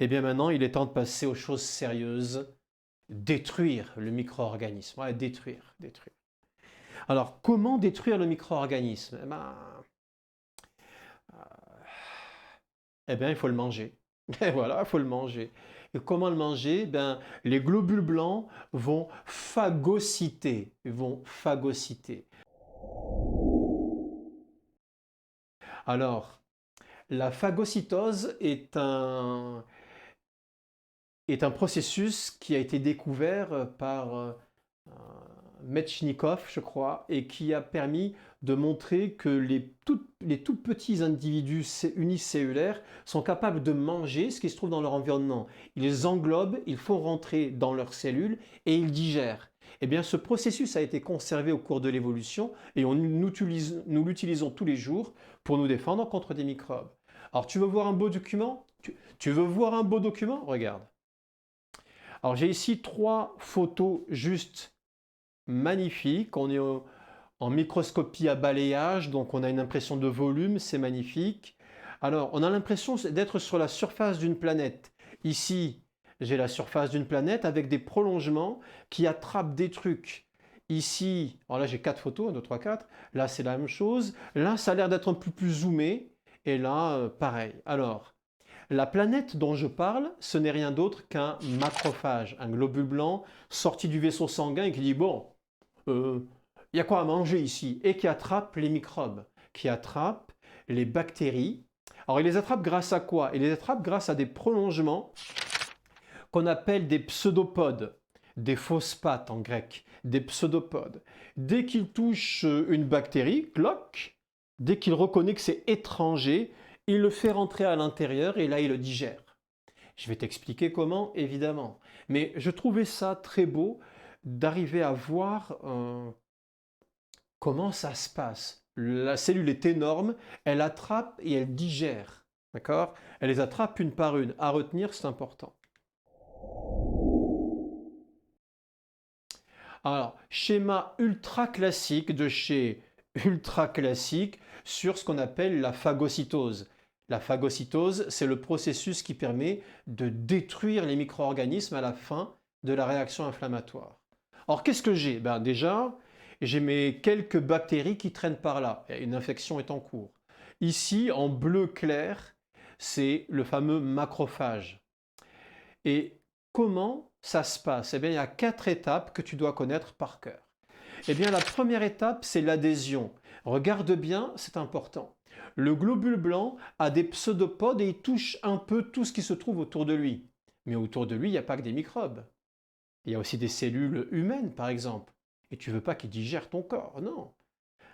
Eh bien maintenant, il est temps de passer aux choses sérieuses. Détruire le micro-organisme. Ouais, détruire, détruire. Alors, comment détruire le micro-organisme? Eh bien, il faut le manger. Et voilà, il faut le manger. Et comment le manger? Ben, les globules blancs vont phagocyter. Vont phagocyter. Alors, la phagocytose est un processus qui a été découvert par Metchnikov, je crois, et qui a permis de montrer que les tout petits individus unicellulaires sont capables de manger ce qui se trouve dans leur environnement. Ils les englobent, ils font rentrer dans leurs cellules et ils digèrent. Eh bien, ce processus a été conservé au cours de l'évolution et nous l'utilisons tous les jours pour nous défendre contre des microbes. Alors, tu veux voir un beau document? Tu veux voir un beau document? Regarde. Alors, j'ai ici 3 photos juste magnifiques. On est en microscopie à balayage, donc on a une impression de volume, c'est magnifique. Alors, on a l'impression d'être sur la surface d'une planète. Ici, j'ai la surface d'une planète avec des prolongements qui attrapent des trucs. Ici, alors là j'ai 4 photos, 1, 2, 3, 4. Là, c'est la même chose. Là, ça a l'air d'être un peu plus zoomé. Et là, pareil. Alors, la planète dont je parle, ce n'est rien d'autre qu'un macrophage, un globule blanc sorti du vaisseau sanguin et qui dit bon, il y a quoi à manger ici? Et qui attrape les microbes, qui attrape les bactéries. Alors il les attrape grâce à quoi? Il les attrape grâce à des prolongements qu'on appelle des pseudopodes, des fausses pattes en grec, des pseudopodes. Dès qu'il touche une bactérie, cloc, dès qu'il reconnaît que c'est étranger, il le fait rentrer à l'intérieur et là il le digère. Je vais t'expliquer comment, évidemment. Mais je trouvais ça très beau d'arriver à voir comment ça se passe. La cellule est énorme, elle attrape et elle digère. D'accord? Elle les attrape une par une. À retenir, c'est important. Alors, schéma ultra classique de chez ultra classique sur ce qu'on appelle la phagocytose. La phagocytose, c'est le processus qui permet de détruire les micro-organismes à la fin de la réaction inflammatoire. Alors, qu'est-ce que j'ai? Ben, déjà, j'ai mes quelques bactéries qui traînent par là. Une infection est en cours. Ici, en bleu clair, c'est le fameux macrophage. Et comment ça se passe? Eh bien, il y a 4 étapes que tu dois connaître par cœur. Eh bien, la première étape, c'est l'adhésion. Regarde bien, c'est important. Le globule blanc a des pseudopodes et il touche un peu tout ce qui se trouve autour de lui. Mais autour de lui, il n'y a pas que des microbes. Il y a aussi des cellules humaines, par exemple. Et tu ne veux pas qu'ils digèrent ton corps, non.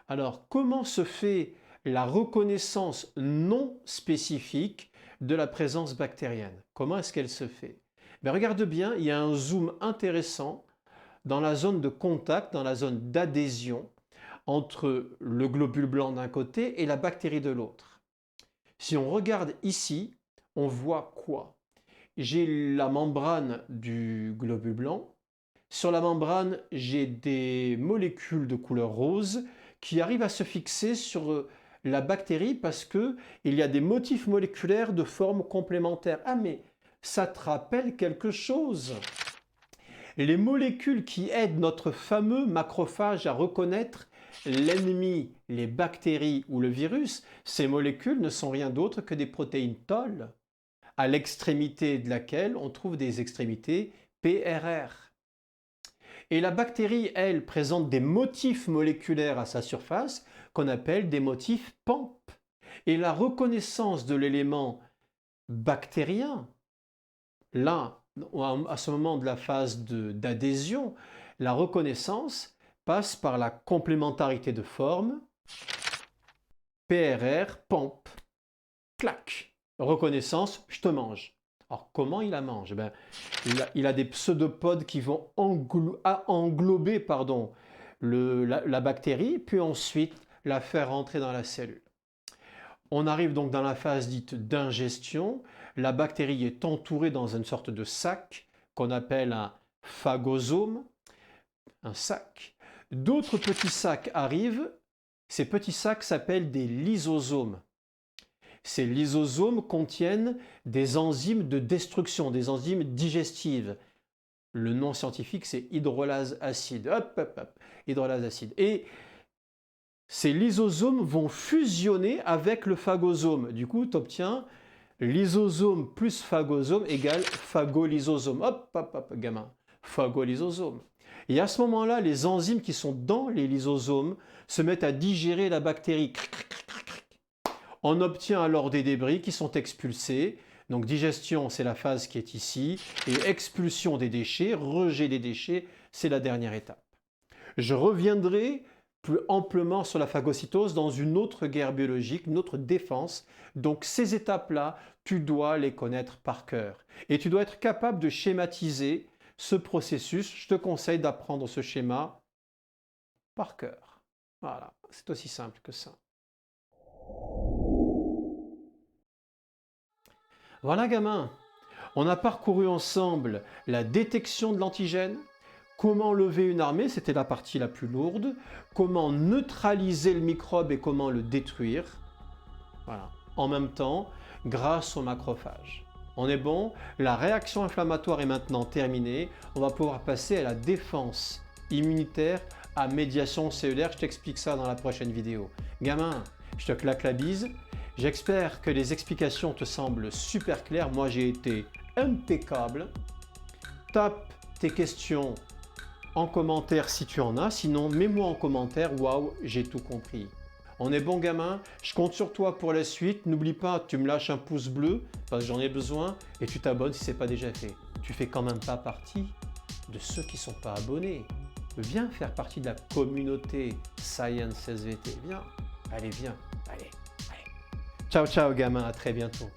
Alors, comment se fait la reconnaissance non spécifique de la présence bactérienne? Comment est-ce qu'elle se fait? Ben, regarde bien, il y a un zoom intéressant dans la zone de contact, dans la zone d'adhésion entre le globule blanc d'un côté et la bactérie de l'autre. Si on regarde ici, on voit quoi? J'ai la membrane du globule blanc. Sur la membrane, j'ai des molécules de couleur rose qui arrivent à se fixer sur la bactérie parce qu'il y a des motifs moléculaires de forme complémentaire. Ah mais ça te rappelle quelque chose? Les molécules qui aident notre fameux macrophage à reconnaître l'ennemi, les bactéries ou le virus, ces molécules ne sont rien d'autre que des protéines Toll, à l'extrémité de laquelle on trouve des extrémités PRR. Et la bactérie, elle, présente des motifs moléculaires à sa surface qu'on appelle des motifs PAMP. Et la reconnaissance de l'élément bactérien, là, à ce moment de la phase d'adhésion, la reconnaissance passe par la complémentarité de forme, PRR, PAMP, clac, reconnaissance, je te mange. Alors comment il la mange? Ben, il a des pseudopodes qui vont englober la bactérie, puis ensuite la faire rentrer dans la cellule. On arrive donc dans la phase dite d'ingestion. La bactérie est entourée dans une sorte de sac qu'on appelle un phagosome, un sac. D'autres petits sacs arrivent. Ces petits sacs s'appellent des lysosomes. Ces lysosomes contiennent des enzymes de destruction, des enzymes digestives. Le nom scientifique, c'est hydrolase acide. Hop, hop, hop, hydrolase acide. Et ces lysosomes vont fusionner avec le phagosome. Du coup, tu obtiens lysosome plus phagosome égale phagolysosome. Hop, hop, hop, gamin. Phagolysosome. Et à ce moment-là, les enzymes qui sont dans les lysosomes se mettent à digérer la bactérie. On obtient alors des débris qui sont expulsés. Donc digestion, c'est la phase qui est ici. Et expulsion des déchets, rejet des déchets, c'est la dernière étape. Je reviendrai plus amplement sur la phagocytose dans une autre guerre biologique, une autre défense. Donc ces étapes-là, tu dois les connaître par cœur. Et tu dois être capable de schématiser ce processus. Je te conseille d'apprendre ce schéma par cœur. Voilà, c'est aussi simple que ça. Voilà gamin, on a parcouru ensemble la détection de l'antigène, comment lever une armée, c'était la partie la plus lourde, comment neutraliser le microbe et comment le détruire, voilà, en même temps, grâce aux macrophages. On est bon, la réaction inflammatoire est maintenant terminée, on va pouvoir passer à la défense immunitaire à médiation cellulaire, je t'explique ça dans la prochaine vidéo. Gamin, je te claque la bise. J'espère que les explications te semblent super claires. Moi, j'ai été impeccable. Tape tes questions en commentaire si tu en as. Sinon, mets-moi en commentaire. Waouh, j'ai tout compris. On est bon, gamin. Je compte sur toi pour la suite. N'oublie pas, tu me lâches un pouce bleu parce que j'en ai besoin et tu t'abonnes si ce n'est pas déjà fait. Tu fais quand même pas partie de ceux qui ne sont pas abonnés. Viens faire partie de la communauté Science SVT. Viens. Allez, viens. Allez. Ciao, ciao, gamin. À très bientôt.